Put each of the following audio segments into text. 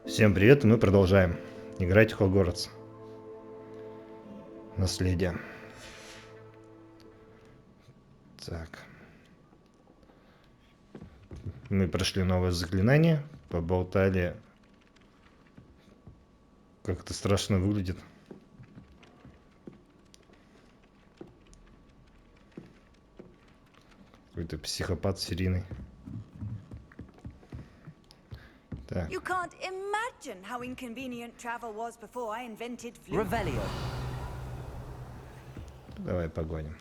Всем привет, и мы продолжаем играть в Хогвартс. Наследие. Так. Мы прошли новое заклинание, поболтали. Как это страшно выглядит. Какой-то психопат серийный. Так. You can't imagine how inconvenient travel was before I invented flu. Revelio. Давай погоним.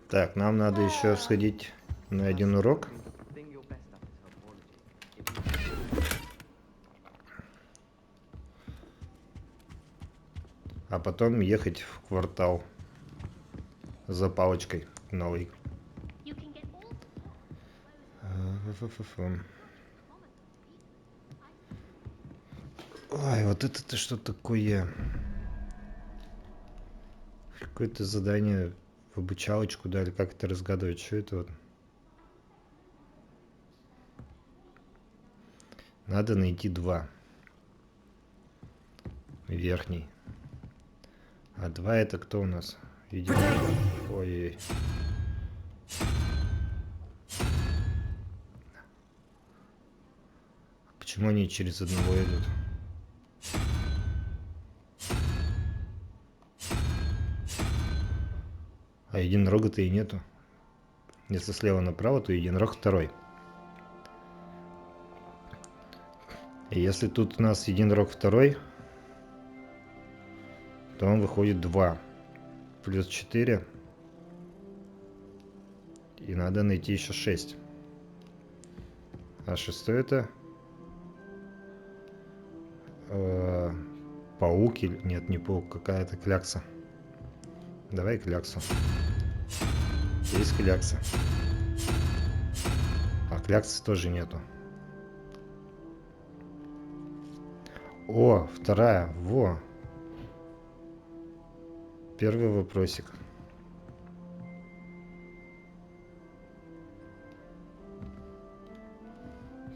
Так, нам надо еще сходить на один урок. А потом ехать в квартал за палочкой новой. Ой, вот это что такое? Какое-то задание в обучалочку дали, как это разгадывать? Что это вот? Надо найти два. Верхний. А два это кто у нас? Видимо. Ой-ой-ой. Почему они через одного идут? А единорога-то и нету. Если слева направо, то единорог второй. И если тут у нас единорог второй, то он выходит 2. Плюс 4. И надо найти еще 6. А шестой это... паук или... Нет, не паук, какая-то клякса. Давай кляксу. Есть клякса. А кляксы тоже нету. О, вторая. Во. Первый вопросик.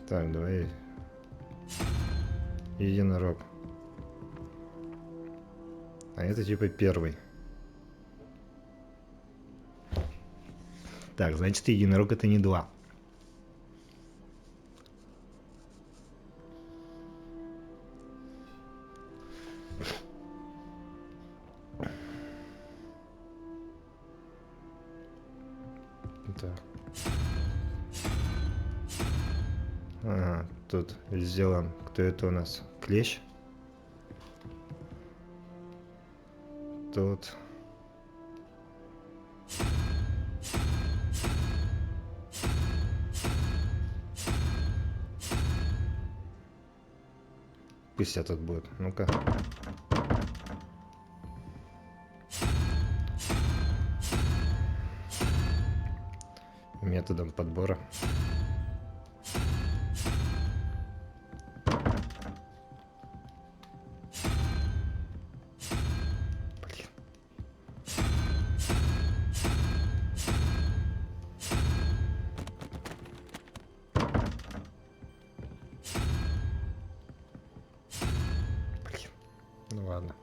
Так, давай. Единорог. А это типа первый. Так, значит, единорог это не 2. Так. Ага, тут сделан. Кто это у нас? Клещ. Тут. Пусть этот будет. Ну-ка. Методом подбора. Блин. Блин. Ну ладно.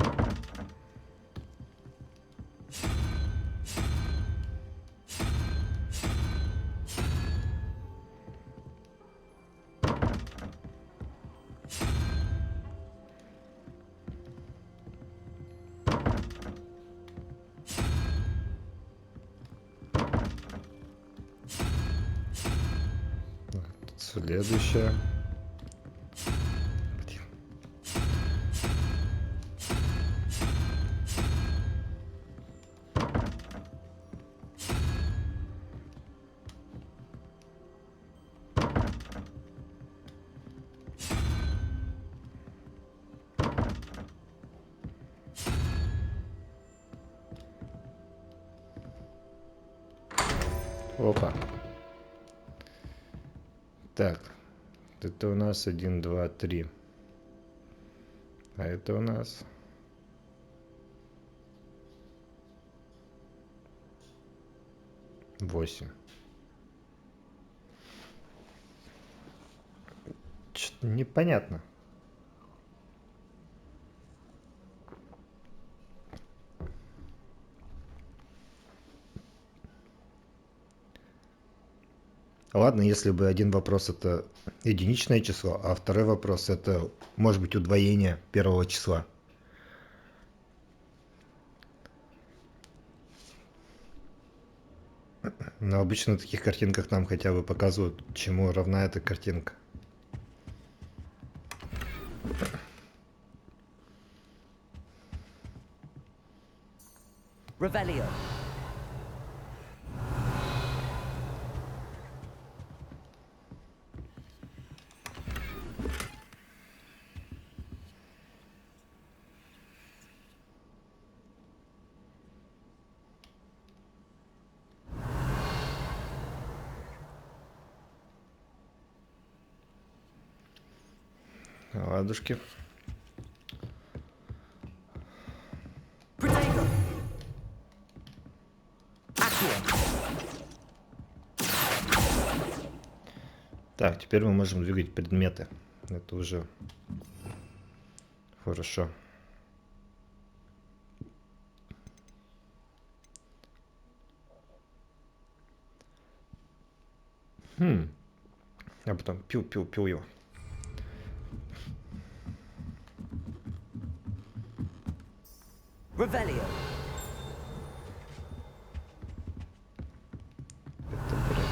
Следующая. Блин. Опа. Так. Это у нас 1, 2, 3. А это у нас... Восемь. Что-то непонятно. Ладно, если бы один вопрос это единичное число, а второй вопрос это может быть удвоение первого числа. Но обычно на таких картинках нам хотя бы показывают, чему равна эта картинка. Revelio. Ладушки. Protego. Accio. Так, теперь мы можем двигать предметы. Это уже хорошо. А потом пил его. Revelio. Это бред.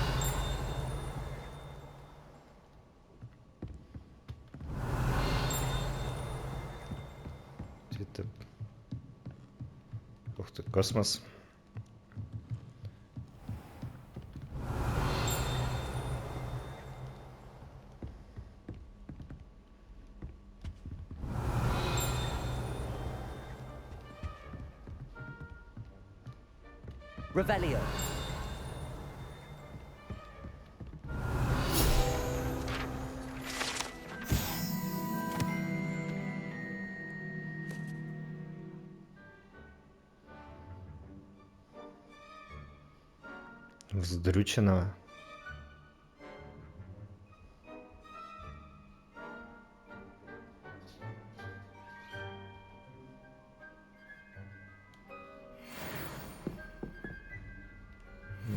Это... Ух ты, космос. Revelio. Вздрюченного.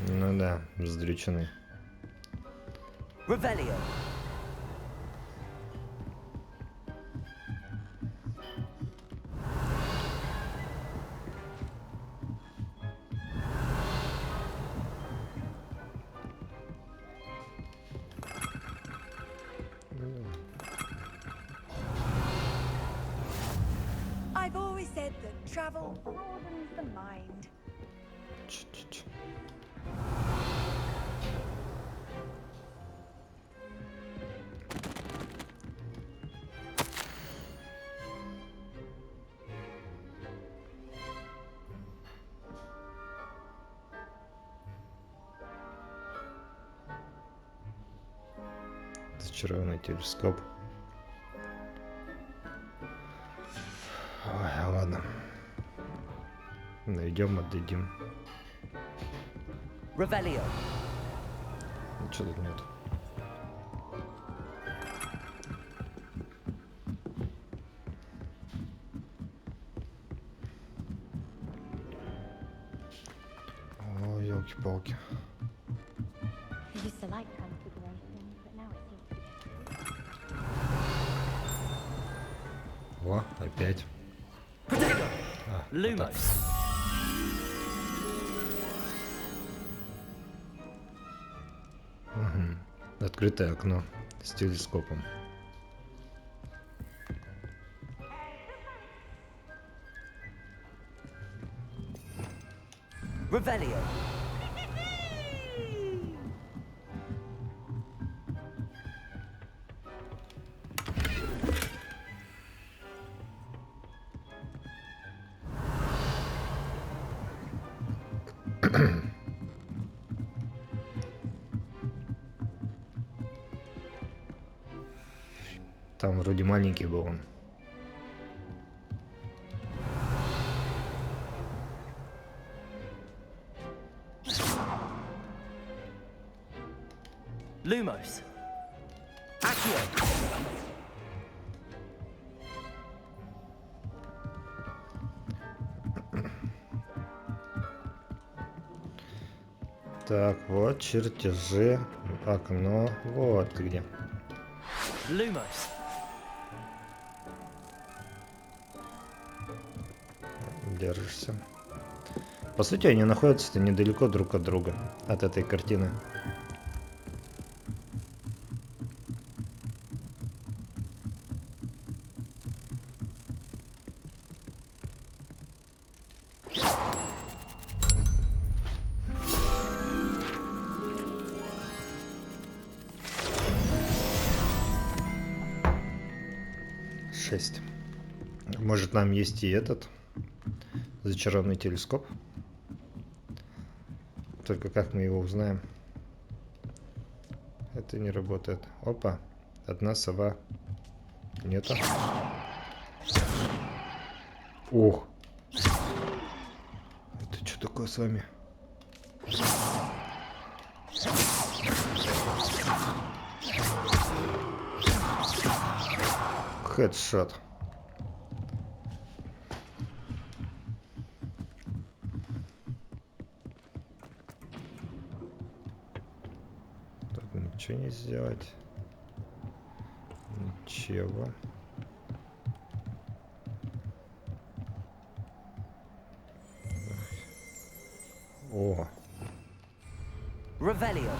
Ну да, вздрюченный. Revelio. I've always said that travel broadens the mind. Ч-ч-ч. Зачарованный телескоп. Ой, ладно. Найдем, отдадим. Revelio. Ничего тут нет. О, елки-палки. I used to like transfiguration, but now it seems to be О, опять. Protego. А, вот так. Lumos. Открытое окно с телескопом. Revelio. Там вроде маленький был он. Lumos. Accio. Так, вот чертежи, окно, вот ты где. Lumos. Держишься. По сути, они находятся недалеко друг от друга, от этой картины. Может, нам есть и этот зачарованный телескоп? Только как мы его узнаем? Это не работает. Опа, одна сова. Нету. Ох. Это что такое с вами? Хедшот. Тут ничего не сделать. Ничего. О. Revelio.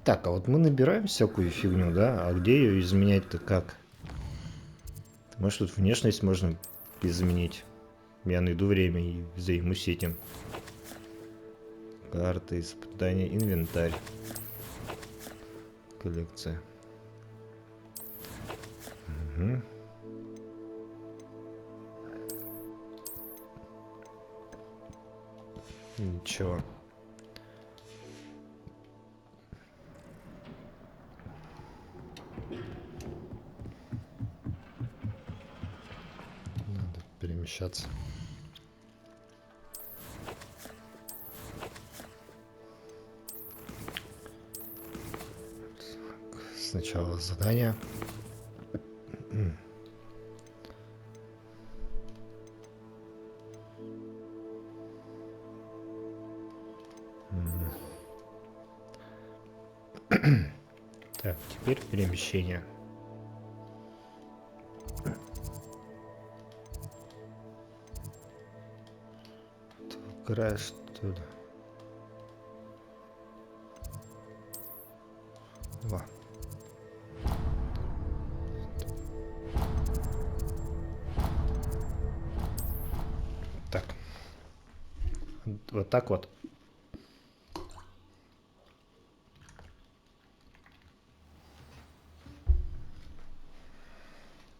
Так, а вот мы набираем всякую фигню, да? А где ее изменять-то как? Может, тут внешность можно изменить? Я найду время и займусь этим. Карты, испытания, инвентарь. Коллекция. Угу. Ничего. Надо перемещаться. Так, сначала задание. Так, теперь перемещение. Игра, что ли? Во. Так. Вот так вот.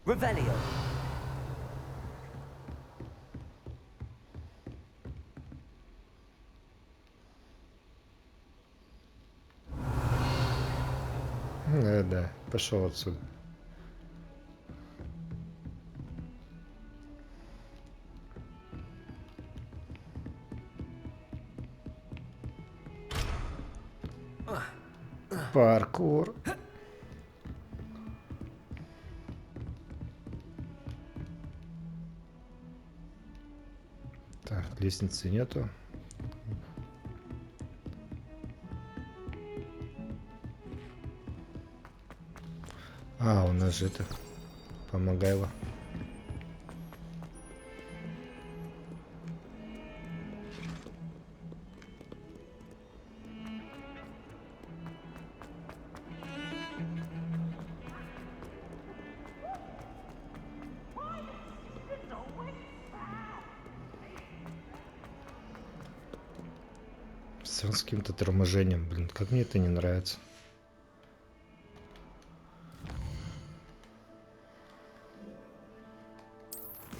Revelio. Да, пошел отсюда. Паркур. Так, лестницы нету. А, у нас же это помогайло. С каким-то торможением, блин, как мне это не нравится.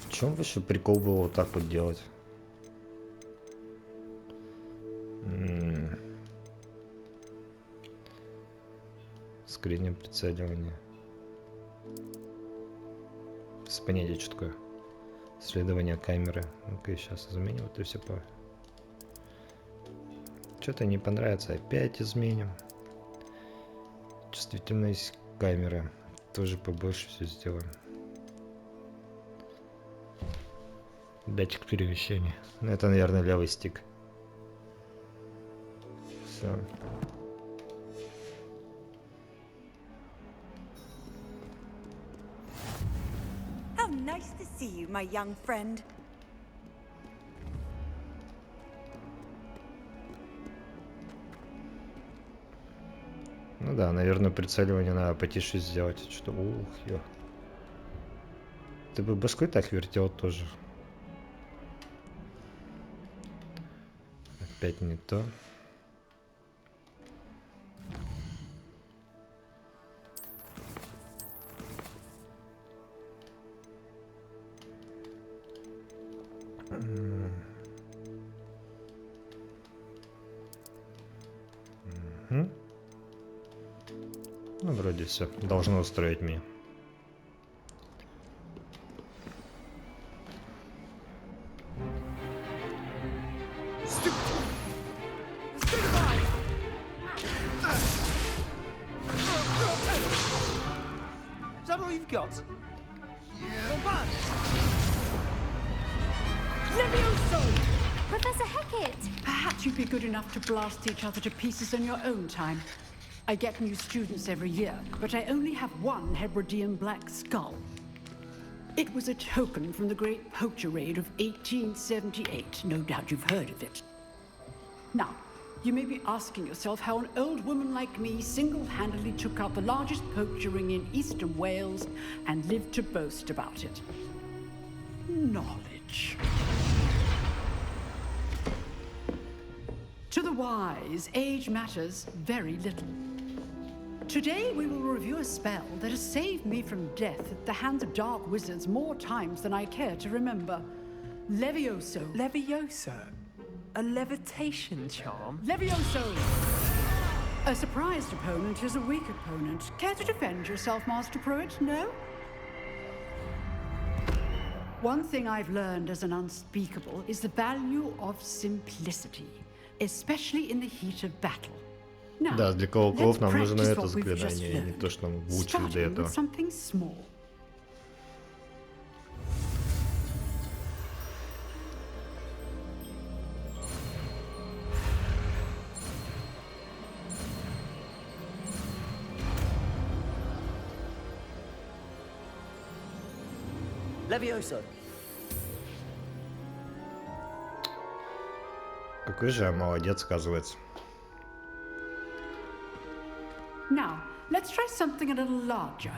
В чем вообще прикол было вот так вот делать? Скринем прицеливания. С понятия, что такое. Следование камеры. Ну-ка, сейчас изменим это все по... Что-то не понравится, опять изменим. Чувствительность камеры. Тоже побольше все сделаем. Датчик перемещения. Ну, это, наверное, левый стик. Все. How nice to see you, my young friend. Ну да, наверное, прицеливание надо потише сделать. Что, ух, ё. Ты бы башкой так вертел тоже. Опять не то. Ну, вроде все. Должно устроить меня. Is that all you've got? Professor Hecat! Perhaps you'd be good enough to blast each other to pieces in your own time. I get new students every year, but I only have one Hebridean black skull. It was a token from the Great Poacher Raid of 1878. No doubt you've heard of it. Now, you may be asking yourself how an old woman like me single-handedly took out the largest poacher ring in eastern Wales and lived to boast about it. Knowledge. To the wise, age matters very little. Today we will review a spell that has saved me from death at the hands of dark wizards more times than I care to remember. Levioso. Levioso? A levitation charm? Levioso! A surprised opponent is a weak opponent. Care to defend yourself, Master Pruitt? No? One thing I've learned as an unspeakable is the value of simplicity, especially in the heat of battle. Now, Да, для колоколов let's нам нужно practice это what we've just заклинание, не learned, то, что нам учили до starting этого. with something small. Levioso. Какой же я молодец, оказывается. Now, let's try something a little larger.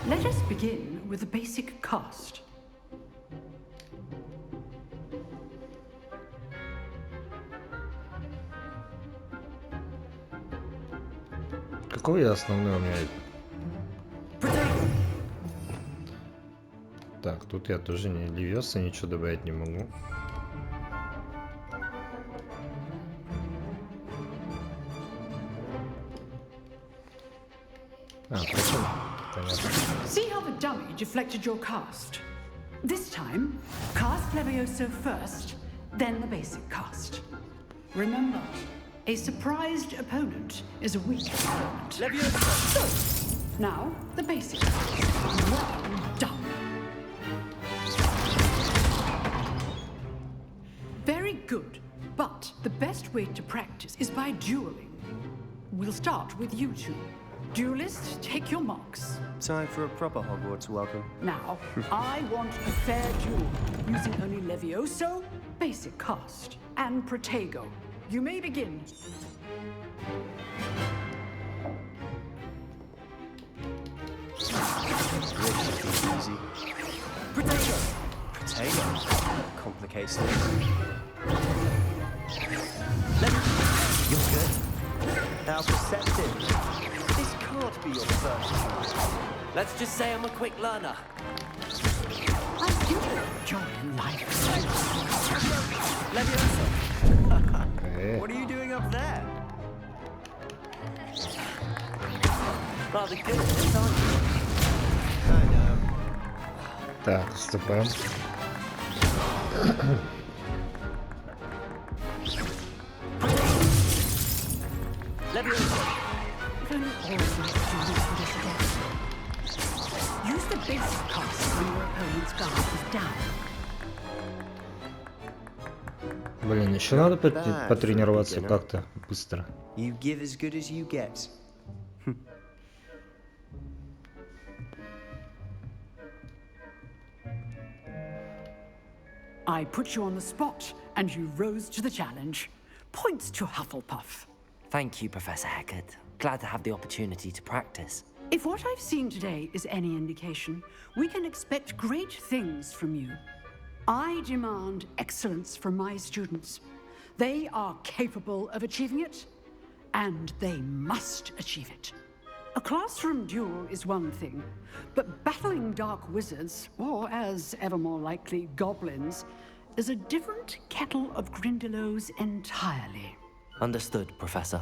Let us begin with the basic cast. Какой я основной у меня? Так, тут я тоже не левёса, ничего добавить не могу. Почему? Понятно. See how the dummy deflected your cast? This time, cast Levioso first, then the basic cast. Remember, a surprised opponent is a weak opponent. Levioso. So, now, the basic cast. Well done. Very good, but the best way to practice is by dueling. We'll start with you two. Duelists, take your marks. Time for a proper Hogwarts welcome. Now, I want a fair duel, using only Levioso, basic cast, and Protego. You may begin. Easy. Potato! Potato? Complicates things. You're good. How perceptive. This can't be your first choice. Let's just say I'm a quick learner. I do enjoy life. Leviosa. Е, What are you doing up there? Rather good at this, aren't you? I know. так, вступаем. Leviosa. If only all of us could do this again. Use the basic cast when your opponent's guard is down. Блин, еще надо Bad потренироваться for beginner. как-то быстро. You give as good as you get. I put you on the spot, and you rose to the challenge. Points to Hufflepuff. Thank you, Professor Hecat. Glad to have the opportunity to practice. If what I've seen today is any indication, we can expect great things from you. I demand excellence from my students. They are capable of achieving it, and they must achieve it. A classroom duel is one thing, but battling dark wizards, or as ever more likely, goblins, is a different kettle of Grindylows entirely. Understood, Professor.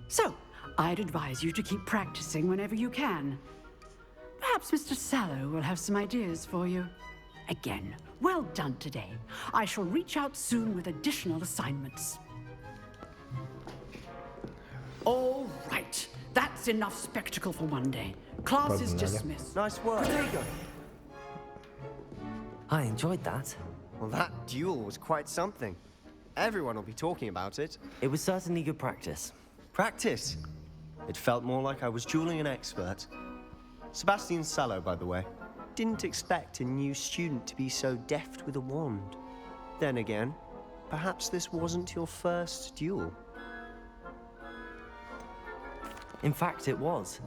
So, I'd advise you to keep practicing whenever you can. Perhaps Mr. Sallow will have some ideas for you. Again, well done today. I shall reach out soon with additional assignments. All right. That's enough spectacle for one day. Class is Pardon, dismissed. Nice work. Potato. I enjoyed that. Well, that duel was quite something. Everyone will be talking about it. It was certainly good practice. Practice. It felt more like I was dueling an expert. Sebastian Sallow, by the way. Didn't expect a new student to be so deft with a wand. Then again, perhaps this wasn't your first duel. In fact, it was.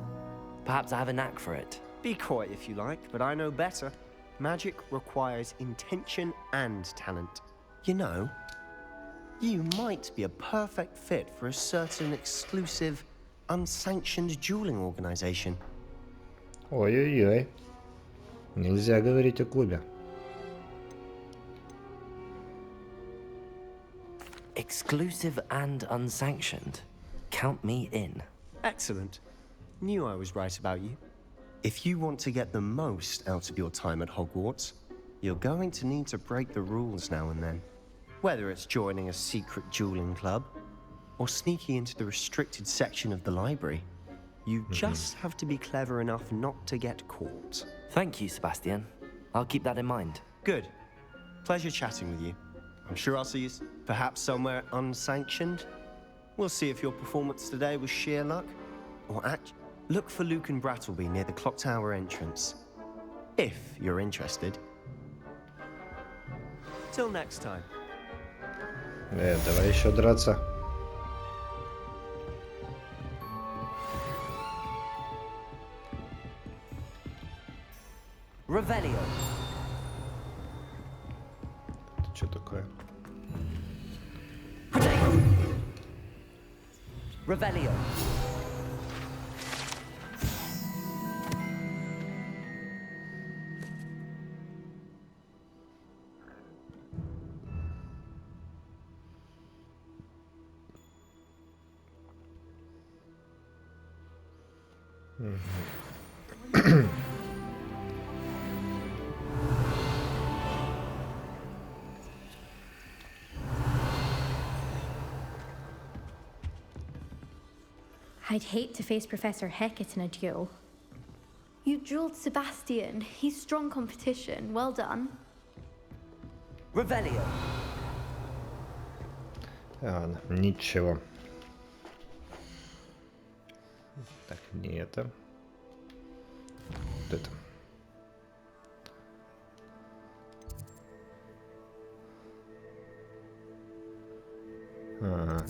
Perhaps I have a knack for it. Be coy if you like, but I know better. Magic requires intention and talent. You know, you might be a perfect fit for a certain exclusive, unsanctioned dueling organization. Ой-ой-ой. Нельзя говорить о клубе. Exclusive and unsanctioned. Count me in. Excellent. Knew I was right about you. If you want to get the most out of your time at Hogwarts, you're going to need to break the rules now and then. Whether it's joining a secret dueling club, or sneaking into the restricted section of the library, you just have to be clever enough not to get caught. Thank you, Sebastian. I'll keep that in mind. Good. Pleasure chatting with you. I'm sure I'll see you perhaps somewhere unsanctioned. We'll see if your performance today was sheer luck, or look for Luke and Brattleby near the clock tower entrance. If you're interested. Till next time. Давай еще драться. Revelio. Это что такое? Potato. Revelio. I'd hate to face Professor Hecat in a duel. You dueled Sebastian. He's strong competition. Well done. Revelio. Ладно, ничего. Так, не это. вот это. Ага.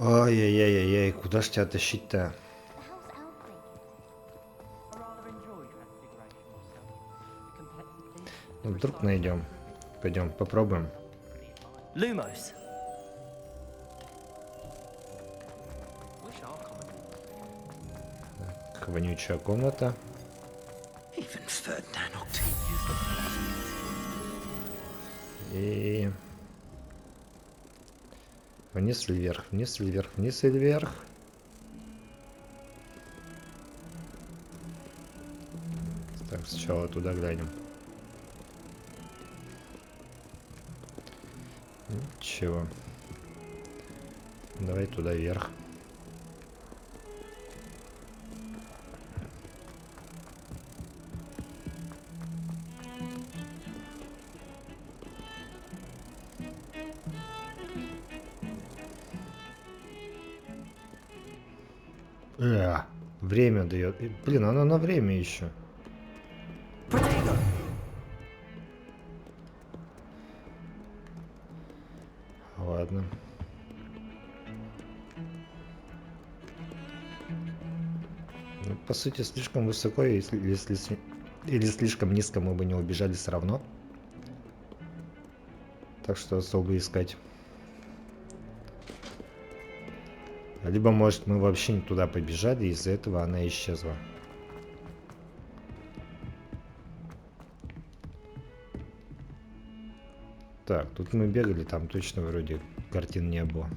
Ай-яй-яй-яй, куда ж тебя тащить-то? Ну, вдруг найдем. Пойдем, попробуем. Lumos. Так, вонючая комната. И... Вниз или вверх, вниз или вверх, вниз или вверх. Так, сначала туда глянем. Ничего. Давай туда вверх. Время дает. Блин, она на время еще. Ладно. Ну, по сути, слишком высоко, или слишком низко мы бы не убежали все равно. Так что особо искать. Либо, может, мы вообще не туда побежали, и из-за этого она исчезла. Так, тут мы бегали, там точно вроде картин не было.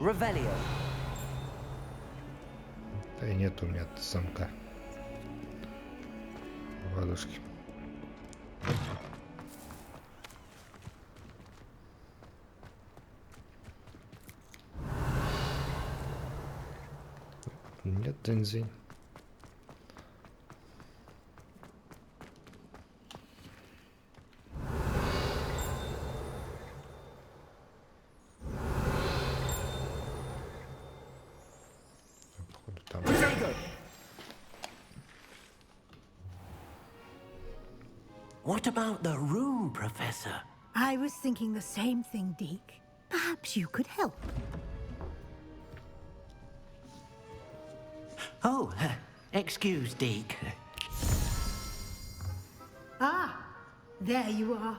Revelio. Да и нет у меня замка. Ладушки. Нет, бензин. What about the room, Professor? I was thinking the same thing, Deke. Perhaps you could help. Oh, excuse, Deke. Ah, there you are.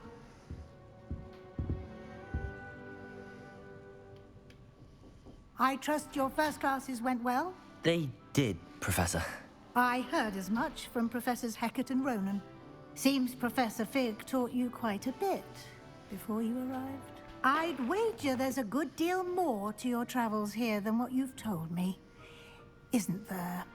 I trust your first classes went well? They did, Professor. I heard as much from Professors Hecat and Ronan. Seems Professor Fig taught you quite a bit before you arrived. I'd wager there's a good deal more to your travels here than what you've told me. Isn't there?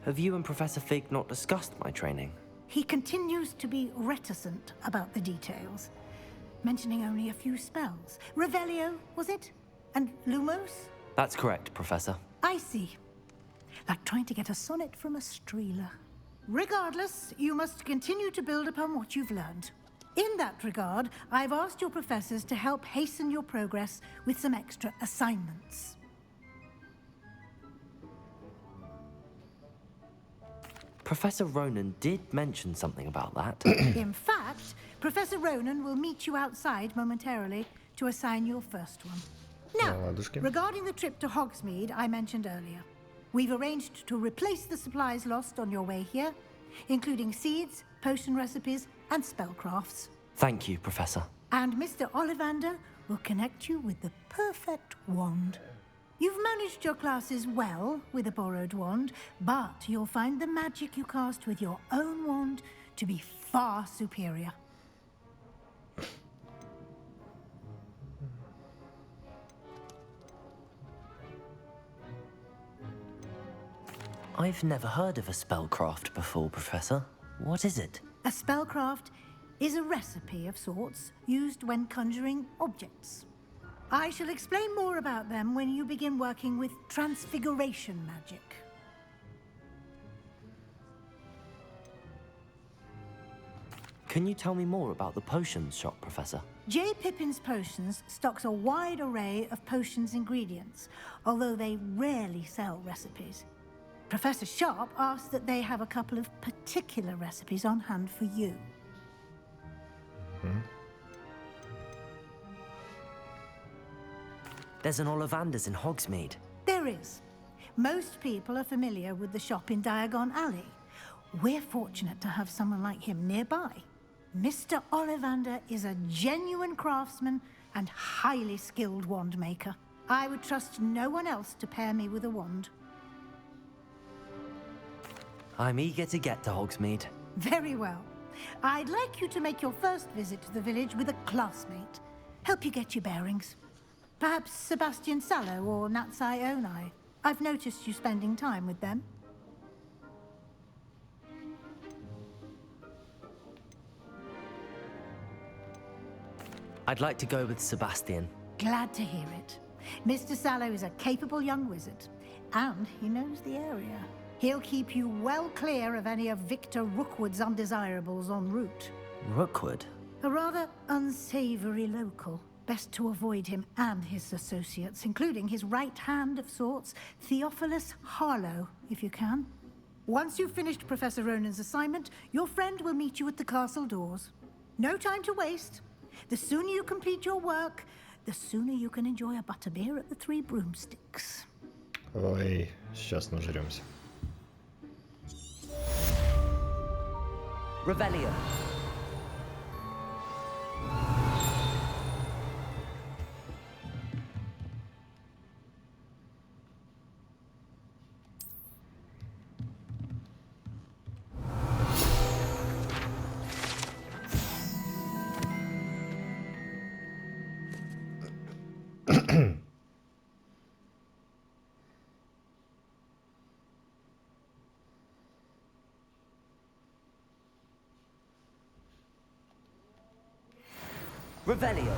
Have you and Professor Fig not discussed my training? He continues to be reticent about the details, mentioning only a few spells. Revelio, was it? And Lumos? That's correct, Professor. I see. Like trying to get a sonnet from a streeler. Regardless, you must continue to build upon what you've learned. In that regard, I've asked your professors to help hasten your progress with some extra assignments. Professor Ronan did mention something about that. In fact, Professor Ronan will meet you outside momentarily to assign your first one. Now, Ладушки. regarding the trip to Hogsmeade I mentioned earlier, we've arranged to replace the supplies lost on your way here, including seeds, potion recipes, and spellcrafts. Thank you, Professor. And Mr. Ollivander will connect you with the perfect wand. You've managed your classes well with a borrowed wand, but you'll find the magic you cast with your own wand to be far superior. I've never heard of a spellcraft before, Professor. What is it? A spellcraft is a recipe of sorts used when conjuring objects. I shall explain more about them when you begin working with transfiguration magic. Can you tell me more about the potions shop, Professor? J. Pippin's Potions stocks a wide array of potions ingredients, although they rarely sell recipes. Professor Sharp asked that they have a couple of particular recipes on hand for you. There's an Ollivander's in Hogsmeade. There is. Most people are familiar with the shop in Diagon Alley. We're fortunate to have someone like him nearby. Mr. Ollivander is a genuine craftsman and highly skilled wand maker. I would trust no one else to pair me with a wand. I'm eager to get to Hogsmeade. Very well. I'd like you to make your first visit to the village with a classmate. Help you get your bearings. Perhaps Sebastian Sallow or Natsai Onai. I've noticed you spending time with them. I'd like to go with Sebastian. Glad to hear it. Mr. Sallow is a capable young wizard, and he knows the area. He'll keep you well clear of any of Victor Rookwood's undesirables en route. Rookwood? A rather unsavory local. Best to avoid him and his associates, including his right hand of sorts, Theophilus Harlow, if you can. Once you've finished Professor Ronan's assignment, your friend will meet you at the castle doors. No time to waste. The sooner you complete your work, the sooner you can enjoy a butterbeer at the Three Broomsticks. Ой, сейчас нажремся. Revelio. Revelio.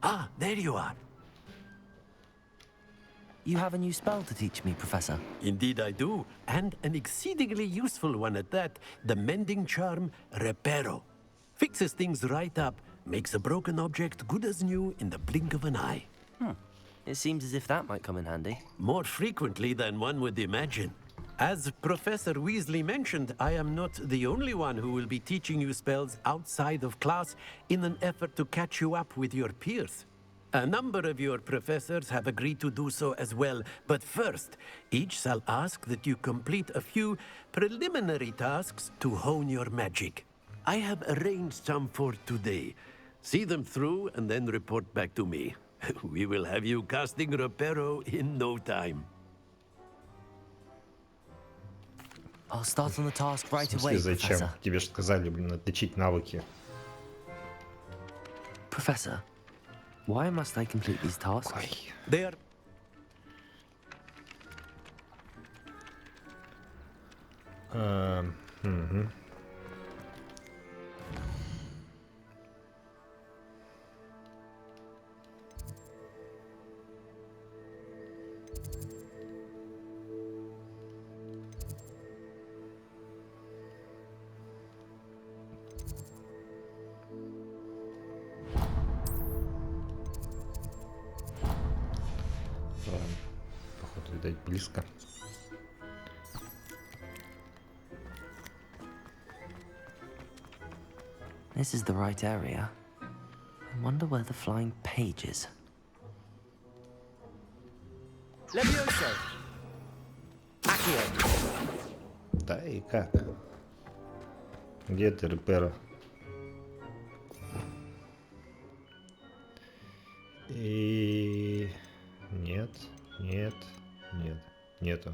Ah, there you are. You have a new spell to teach me, Professor. Indeed I do, and an exceedingly useful one at that. The mending charm, Reparo. Fixes things right up, makes a broken object good as new in the blink of an eye. It seems as if that might come in handy. More frequently than one would imagine. As Professor Weasley mentioned, I am not the only one who will be teaching you spells outside of class in an effort to catch you up with your peers. A number of your professors have agreed to do so as well, but first, each shall ask that you complete a few preliminary tasks to hone your magic. I have arranged some for today. See them through and then report back to me. We will have you casting Reparo in no time. I'll start on the task right В away, смысле, зачем? Professor. Тебе же сказали, блин, отличить навыки. Professor, why must I complete these tasks? Ой. They are Мгм. Ладно, походу, видать, близко. This is the right area. I wonder where the flying page is. Levioso! Accio! Да и как? Где ты, Репера? И... Нет, нет, нет, нету.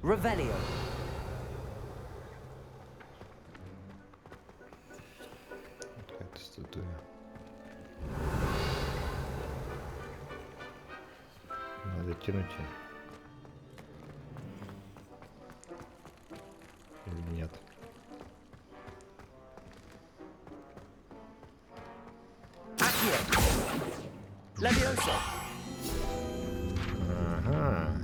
Revelio! Какая-то статуя. Надо тянуть ее. Или нет? Accio! Levioso! Ага.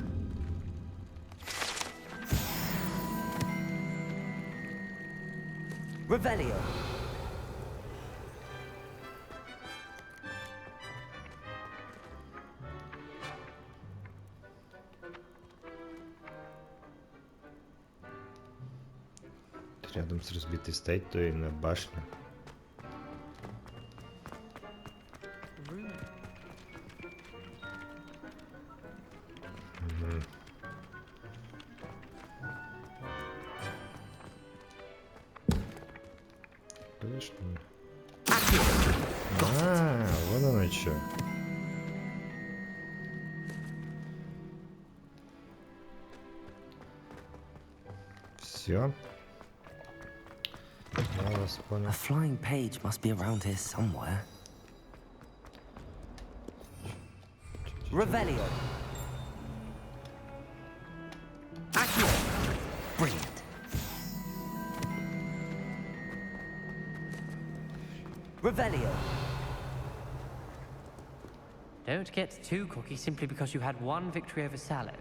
Revelio! Рядом с разбитой стать, то и на башню. А, вон оно что. Все. Я вас понял. A flying page must be around here somewhere. Revelio. Accio. Brilliant. Revelio. Don't get too cocky simply because you had one victory over Sallow.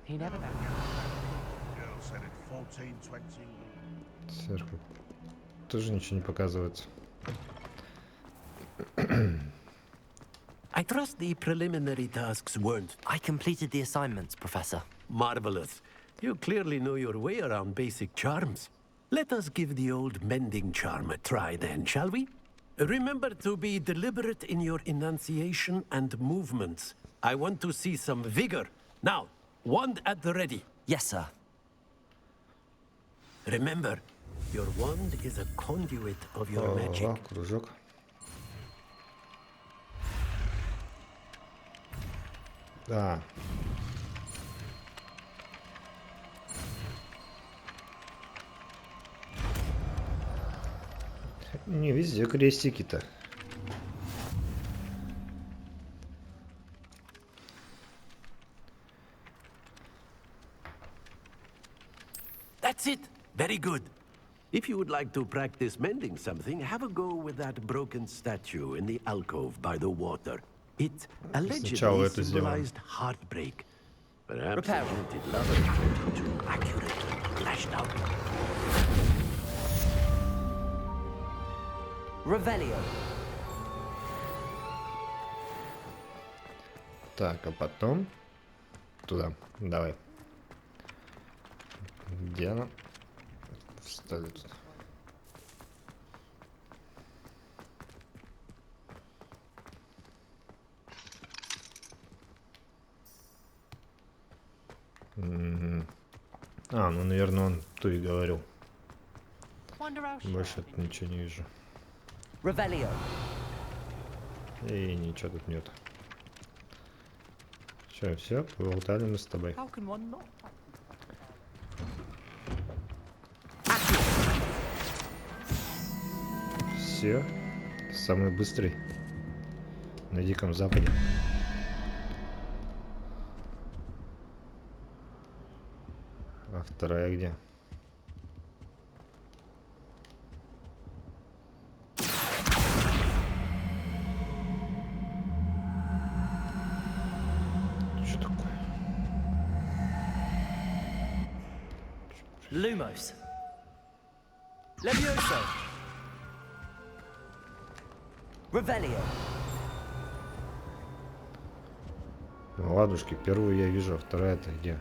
He never backed Girl said it 14, 20. Сверху тоже ничего не показывается. I trust the preliminary tasks weren't I completed the assignments, Professor. marvelous. You clearly know your way around basic charms. Let us give the old mending charm a try then, shall we? Remember to be deliberate in your enunciation and movements. I want to see some vigor. Now, wand at the ready. Yes, sir. Remember, your wand is a conduit of your magic. Ого, кружок. Да. Не везде крестики-то. That's it. Very good. If you would like to practice mending something, have a go with that broken statue in the alcove by the water. It allegedly это сделаем. symbolized heartbreak. Perhaps Repair. a jilted lover attempted to accurately lashed out. Revelio. Так, а потом туда. Давай. Где она? Встали тут. Мгм. А, ну, наверное, он то и говорил. Больше тут ничего не вижу. Revelio. И ничего тут нет. Все, поболтали мы с тобой. How can one not? Все. Самый быстрый на Диком Западе. А вторая где? Что такое? Lumos. Levioso. Revelio. Ну, ладушки, первую я вижу, а вторая-то где?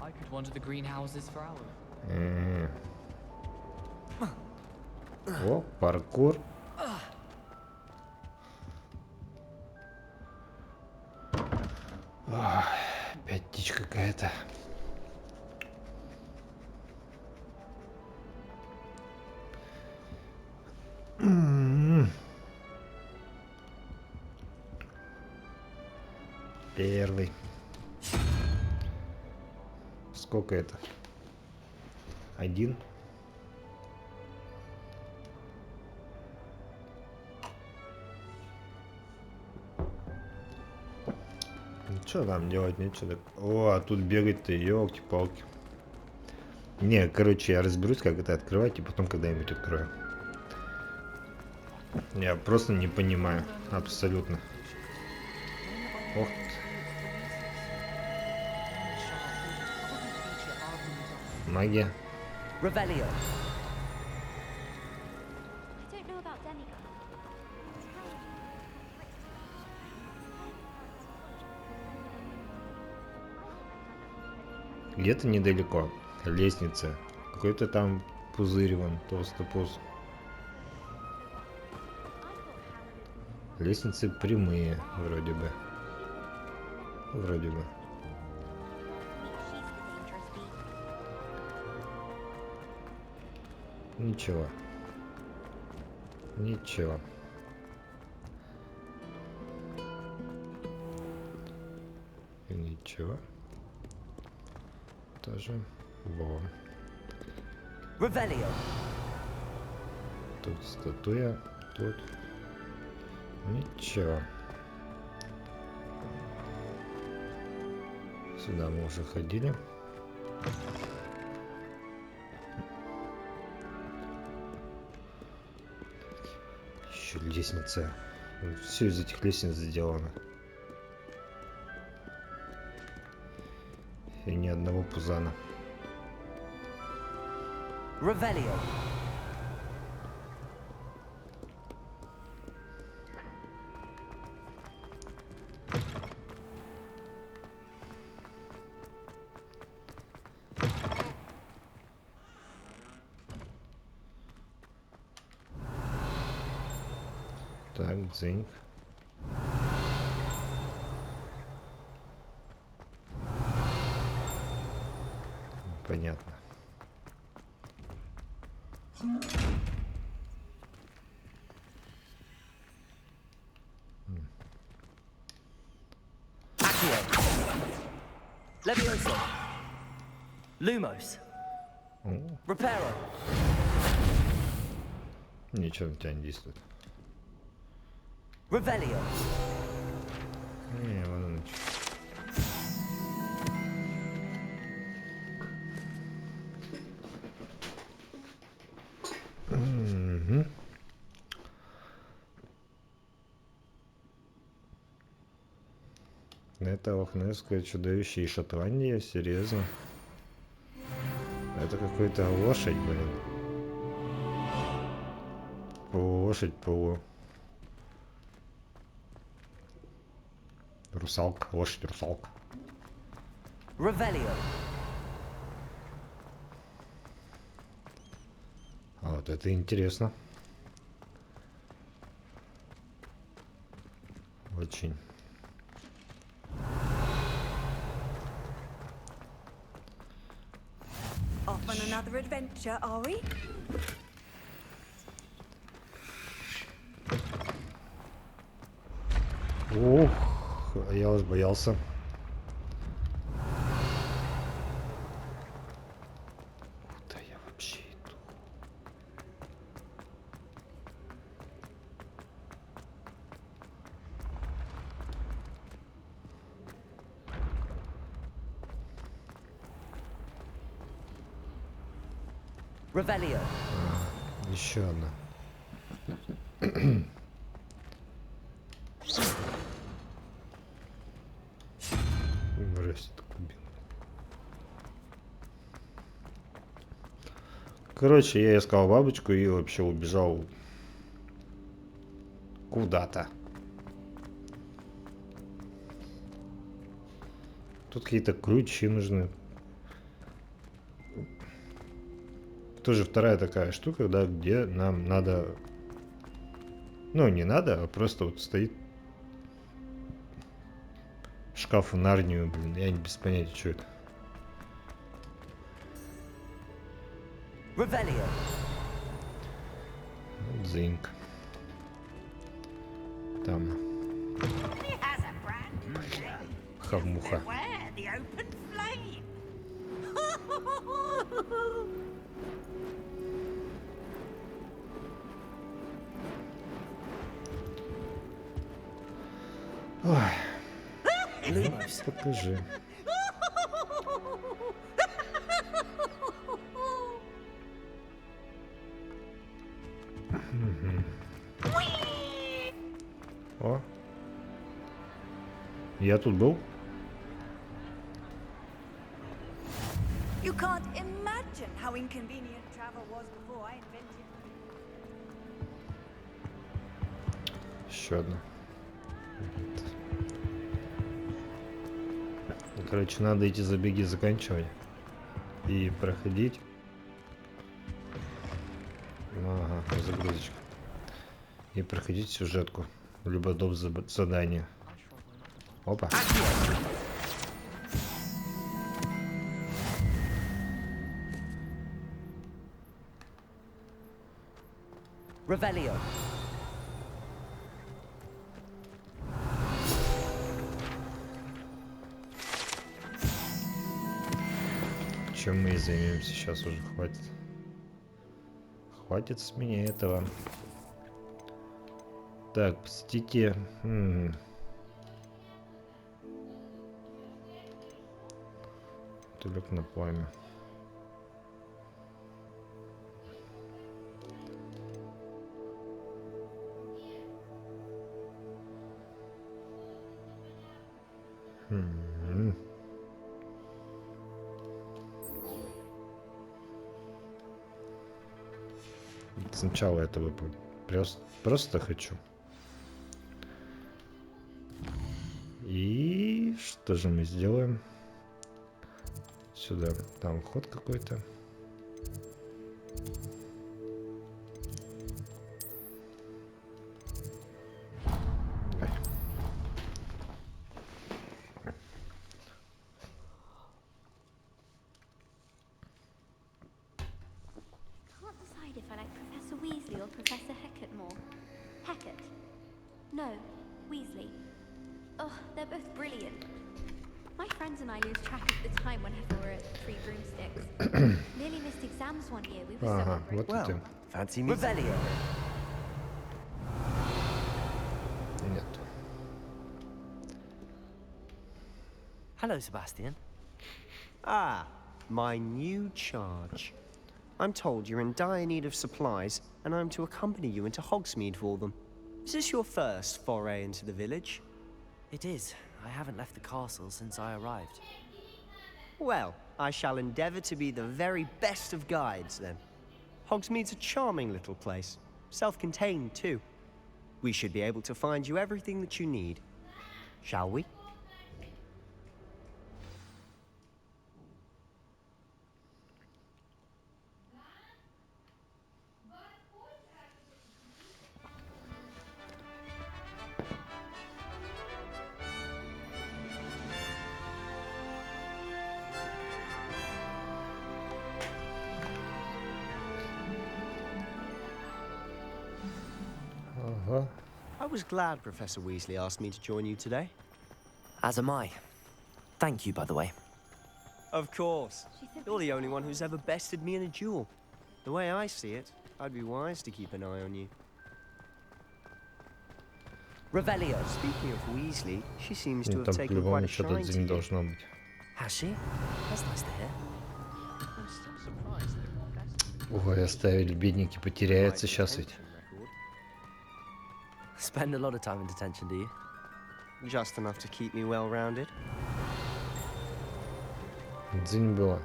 I could wander the greenhouses for hours. О, паркур. Ох, опять дичь какая-то. Первый. Сколько это? Один. Что там делать, нечего. О, а тут бегать-то, елки-палки. Не, короче, я разберусь, как это открывать, и потом когда-нибудь открою. Я просто не понимаю. Абсолютно. Ох ты. Магия. Revelio. Где-то недалеко. Лестница. Какой-то там пузырь вон, толстый пуз. Лестницы прямые, вроде бы. Вроде бы. Ничего. Ничего. Ничего. Тоже. Во. Revelio. Тут статуя. Тут. Ничего. Сюда мы уже ходили. Еще лестница. Все из этих лестниц сделано. И ни одного пузана. Revelio. Так, дзинь. Понятно. Levioso. Lumos. Reparo. Ничего на тебя не действует. Revelio. Не, вон он. Это лохнесское чудовище из Шотландии, серьезно. Это какой-то лошадь, блин. Полулошадь, русалка, лошадь, русалка. Revelio. А вот это интересно. Очень. Off on another adventure, are we? Ух, я вас боялся. Куда я вообще иду? Revelio. Еще одна. Брось эту кабину. Короче, я искал бабочку и вообще убежал куда-то. Тут какие-то ключи нужны. Тоже вторая такая штука, да, где нам надо... Ну, не надо, а просто вот стоит шкаф в Нарнию, блин. Я без понятия, что это. Revelio. Дзиньк. Там. Хавмуха. Ой. Lumos. Покажи. О. Я тут был? You can't imagine how inconvenient travel was before I invented. Еще одна. Короче, надо эти забеги заканчивать и проходить. Ага, загрузочка. И проходить сюжетку. Либо доп. Задание. Опа. Revelio. Чем мы и займемся сейчас уже, хватит. Хватит с меня этого. Так, посетите. Только на пламя. Сначала этого просто хочу. И что же мы сделаем? Сюда. Там ход какой-то. If I like Professor Weasley or Professor Hecat more. Hecat? No, Weasley. Oh, they're both brilliant. My friends and I lose track of the time whenever we're at Three Broomsticks. Nearly missed exams one year. We were so Ага, hungry. вот Well, это. fancy meeting. Revelio. Нет. Hello, Sebastian. Ah, my new charge. I'm told you're in dire need of supplies, and I'm to accompany you into Hogsmeade for them. Is this your first foray into the village? It is. I haven't left the castle since I arrived. Well, I shall endeavour to be the very best of guides, then. Hogsmeade's a charming little place. Self-contained, too. We should be able to find you everything that you need. Shall we? Ага. was glad Professor Weasley asked me to join you today. As am I. Thank you, by the way. Of course. You're the only one who's ever bested me in a duel. The way I see it, I'd be wise to keep an eye on you. Revelio. Speaking of Weasley, she seems to Ну, have там taken quite по-любому a что-то shine за to ним you. должно быть. Has she? That's nice to hear. I'm still surprised that Professor Ой, оставили бедненький, потеряется сейчас ведь. Spend a lot of time in detention, do you? Just enough to keep me well-rounded. Дзынь было.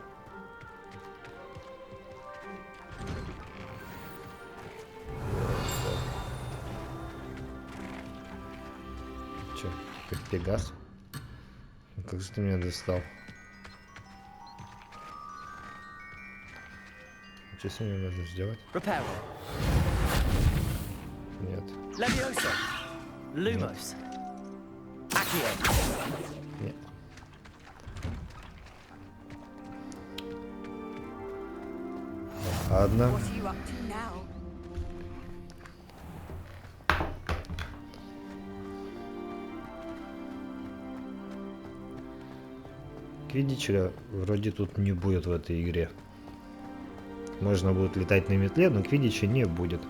Че, теперь Пегас? Ну, как же ты меня достал? Что с ним можно сделать? Reparo. Нет. Levioso. Lumos. Accio. Нет. Ладно. What are you up to now? Квиддича вроде тут не будет в этой игре. Можно будет летать на метле, но квиддича не будет.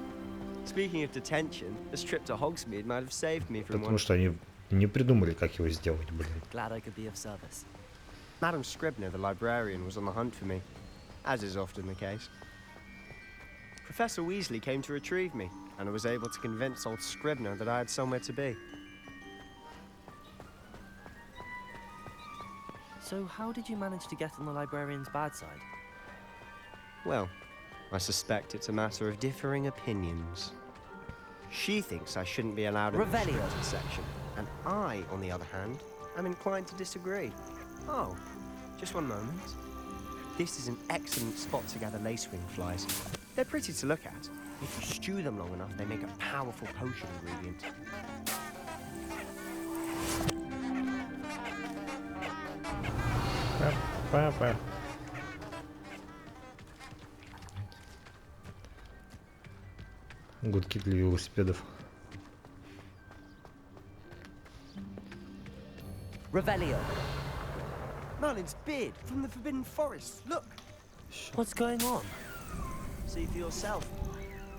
Speaking of detention, this trip to Hogsmeade might have saved me from Потому one. что они не придумали, как его сделать, блин. Glad I could be of service. Madam Scribner, the librarian, was on the hunt for me, as is often the case. Professor Weasley came to retrieve me, and I was able to convince old Scribner that I had somewhere to be. So how did you manage to get on the librarian's bad side? Well, I suspect it's a matter of differing opinions. She thinks I shouldn't be allowed in the Revelio. restricted section, and I, on the other hand, am inclined to disagree. Oh, just one moment. This is an excellent spot to gather lacewing flies. They're pretty to look at. If you stew them long enough, they make a powerful potion ingredient. Папа. Гудки для велосипедов. Revelio. Merlin's beard from the Forbidden Forest. Look, What's going on? see for yourself.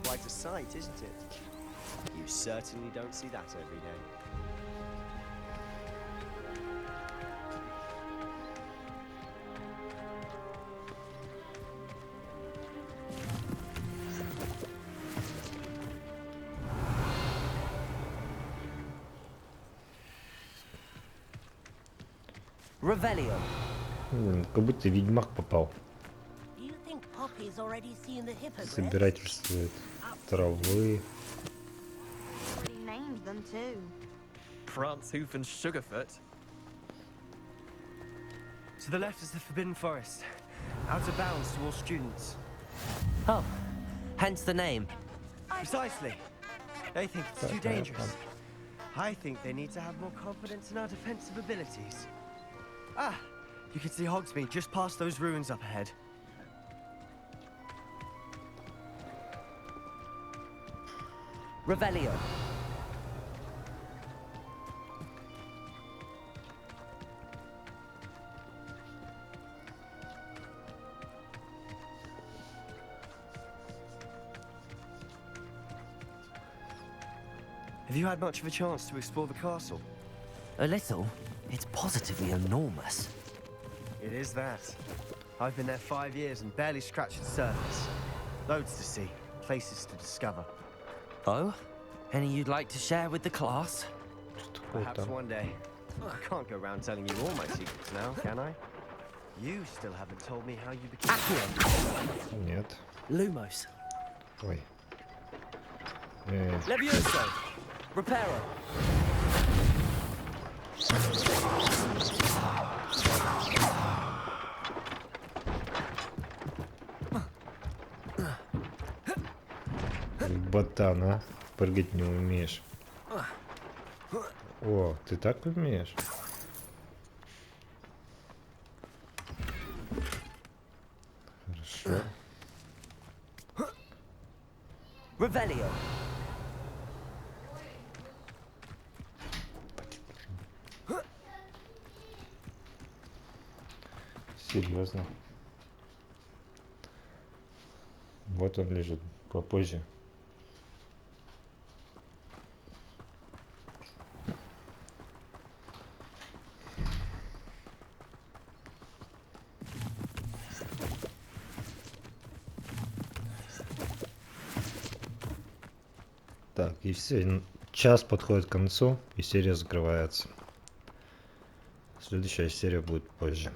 Quite a sight, isn't it? You certainly don't see that every day. Revelio. Как будто ведьмак попал. Do you think Poppy's already seen the hippogriff? Собирательствует травы. Already named them too. Prancehoof and Sugarfoot. To the left is the Forbidden Forest. Out of bounds to all students. Oh, hence the name. Precisely. They think it's too dangerous. I think they need to have more confidence in our defensive abilities. Ah, you can see Hogsmeade just past those ruins up ahead. Revelio. Have you had much of a chance to explore the castle? A little. It's positively enormous. It is that. I've been there 5 years and barely scratched the surface. Loads to see, places to discover. Oh? Any you'd like to share with the class? Perhaps one day. I can't go around telling you all my secrets now, can I? You still haven't told me how you became... Accio. Нет. Lumos. Ой. Levioso. Reparo. Ботан, а? Прыгать не умеешь. О, ты так умеешь? Хорошо. Revelio. Серьезно. Вот он лежит попозже. Так, и все. Час подходит к концу, и серия закрывается. Следующая серия будет позже.